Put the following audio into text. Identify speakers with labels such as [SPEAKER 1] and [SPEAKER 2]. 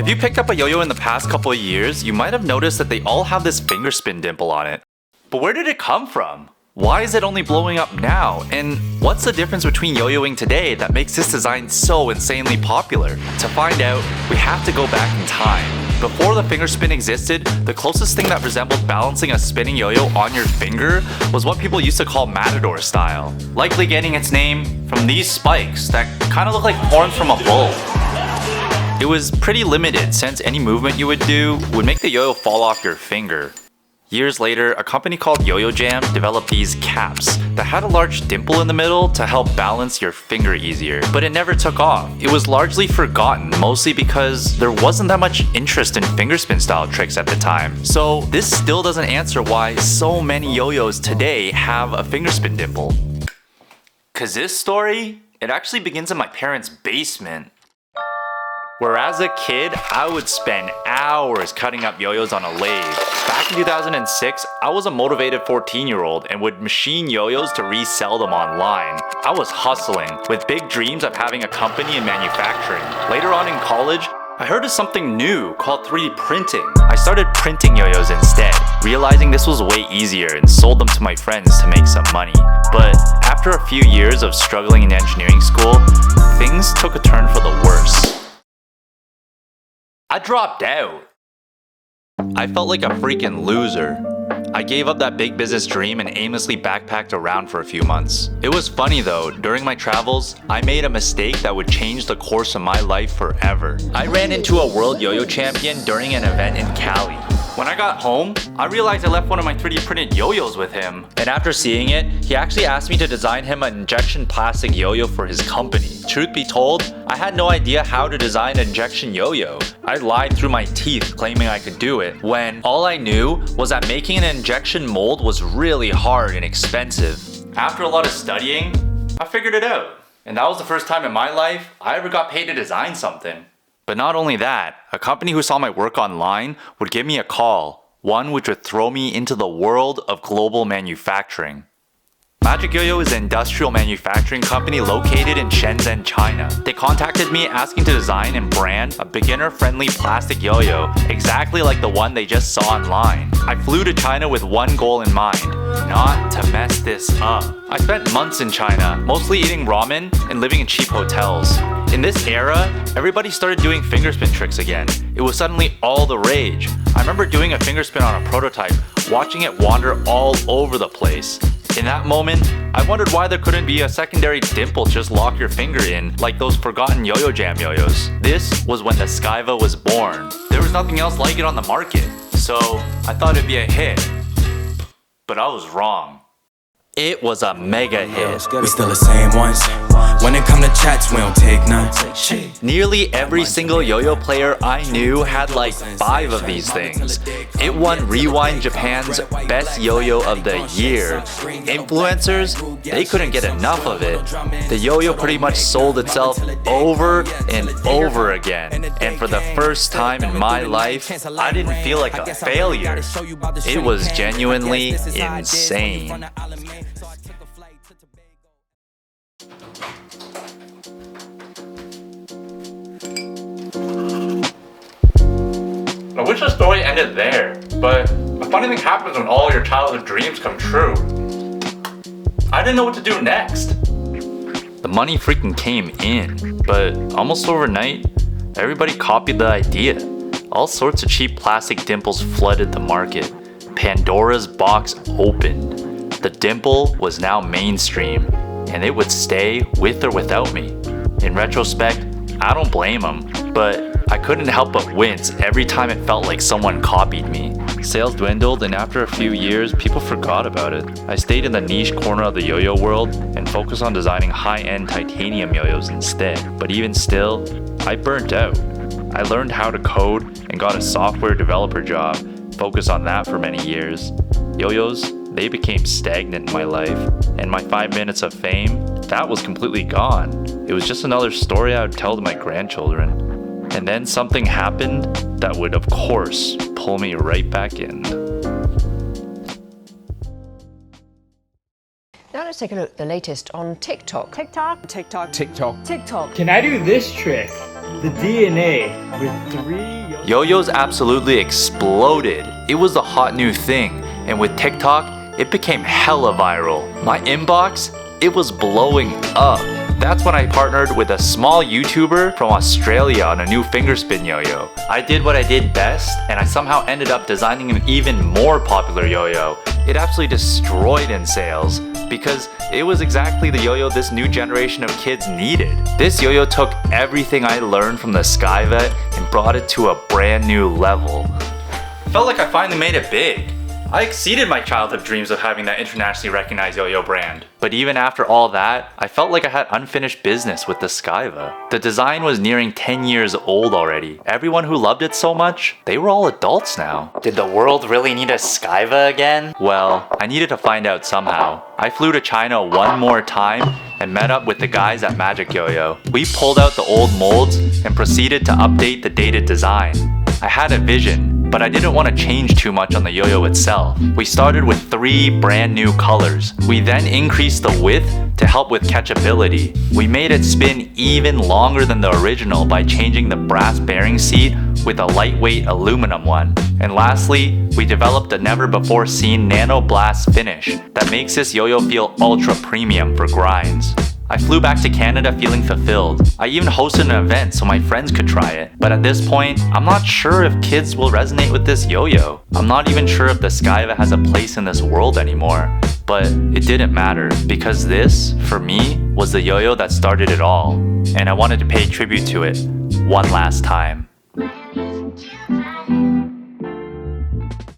[SPEAKER 1] If you picked up a yo-yo in the past couple of years, you might have noticed that they all have this finger spin dimple on it. But where did it come from? Why is it only blowing up now? And what's the difference between yo-yoing today that makes this design so insanely popular? To find out, we have to go back in time. Before the finger spin existed, the closest thing that resembled balancing a spinning yo-yo on your finger was what people used to call matador style, likely getting its name from these spikes that kind of look like horns from a bull. It was pretty limited since any movement you would do would make the yo-yo fall off your finger. Years later, a company called Yo-Yo Jam developed these caps that had a large dimple in the middle to help balance your finger easier, but it never took off. It was largely forgotten, mostly because there wasn't that much interest in finger spin style tricks at the time. So this still doesn't answer why so many yo-yos today have a finger spin dimple. Cause this story, it actually begins in my parents' basement. Where as a kid, I would spend hours cutting up yo-yos on a lathe. Back in 2006, I was a motivated 14-year-old and would machine yo-yos to resell them online. I was hustling, with big dreams of having a company in manufacturing. Later on in college, I heard of something new called 3D printing. I started printing yo-yos instead, realizing this was way easier and sold them to my friends to make some money. But after a few years of struggling in engineering school, things took a turn for the worse. I dropped out. I felt like a freaking loser. I gave up that big business dream and aimlessly backpacked around for a few months. It was funny though, during my travels, I made a mistake that would change the course of my life forever. I ran into a world yo-yo champion during an event in Cali. When I got home, I realized I left one of my 3D printed yo-yos with him. And after seeing it, he actually asked me to design him an injection plastic yo-yo for his company. Truth be told, I had no idea how to design an injection yo-yo. I lied through my teeth claiming I could do it, when all I knew was that making an injection mold was really hard and expensive. After a lot of studying, I figured it out. And that was the first time in my life I ever got paid to design something. But not only that, a company who saw my work online would give me a call, one which would throw me into the world of global manufacturing. Magic Yo-Yo is an industrial manufacturing company located in Shenzhen, China. They contacted me asking to design and brand a beginner-friendly plastic yo-yo, exactly like the one they just saw online. I flew to China with one goal in mind, not to mess this up. I spent months in China, mostly eating ramen and living in cheap hotels. In this era, everybody started doing finger spin tricks again. It was suddenly all the rage. I remember doing a finger spin on a prototype, watching it wander all over the place. In that moment, I wondered why there couldn't be a secondary dimple to just lock your finger in, like those forgotten Yo-Yo Jam yo-yos. This was when the Skyva was born. There was nothing else like it on the market, so I thought it'd be a hit. But I was wrong. It was a mega hit.
[SPEAKER 2] We still the same ones. When it come to chats, we don't take none.
[SPEAKER 1] Nearly every single yo-yo player I knew had like 5 of these things. It won Rewind Japan's Best Yo-Yo of the Year. Influencers, they couldn't get enough of it. The yo-yo pretty much sold itself over and over again. And for the first time in my life, I didn't feel like a failure. It was genuinely insane. I wish the story ended there, but a funny thing happens when all your childhood dreams come true. I didn't know what to do next. The money freaking came in, but almost overnight, everybody copied the idea. All sorts of cheap plastic dimples flooded the market. Pandora's box opened. The dimple was now mainstream, and it would stay with or without me. In retrospect, I don't blame them, but I couldn't help but wince every time it felt like someone copied me. Sales dwindled, and after a few years, people forgot about it. I stayed in the niche corner of the yo-yo world and focused on designing high-end titanium yo-yos instead. But even still, I burnt out. I learned how to code and got a software developer job, focused on that for many years. Yo-yos, they became stagnant in my life, and my 5 minutes of fame, that was completely gone. It was just another story I would tell to my grandchildren. And then something happened that would, of course, pull me right back in.
[SPEAKER 3] Now let's take a look at the latest on TikTok.
[SPEAKER 4] TikTok.
[SPEAKER 5] TikTok.
[SPEAKER 4] TikTok.
[SPEAKER 5] TikTok.
[SPEAKER 6] Can I do this trick?
[SPEAKER 3] The DNA with 3
[SPEAKER 1] Yo-yos absolutely exploded. It was the hot new thing, and with TikTok, it became hella viral. My inbox, it was blowing up. That's when I partnered with a small YouTuber from Australia on a new fingerspin yo-yo. I did what I did best, and I somehow ended up designing an even more popular yo-yo. It absolutely destroyed in sales because it was exactly the yo-yo this new generation of kids needed. This yo-yo took everything I learned from the Skyva and brought it to a brand new level. Felt like I finally made it big. I exceeded my childhood dreams of having that internationally recognized yo-yo brand. But even after all that, I felt like I had unfinished business with the Skyva. The design was nearing 10 years old already. Everyone who loved it so much, they were all adults now. Did the world really need a Skyva again? Well, I needed to find out somehow. I flew to China one more time and met up with the guys at Magic Yo-Yo. We pulled out the old molds and proceeded to update the dated design. I had a vision, but I didn't want to change too much on the yo-yo itself. We started with 3 brand new colors. We then increased the width to help with catchability. We made it spin even longer than the original by changing the brass bearing seat with a lightweight aluminum one. And lastly, we developed a never before seen nano blast finish that makes this yo-yo feel ultra premium for grinds. I flew back to Canada feeling fulfilled. I even hosted an event so my friends could try it. But at this point, I'm not sure if kids will resonate with this yo-yo. I'm not even sure if the Skyva has a place in this world anymore. But it didn't matter because this, for me, was the yo-yo that started it all. And I wanted to pay tribute to it one last time.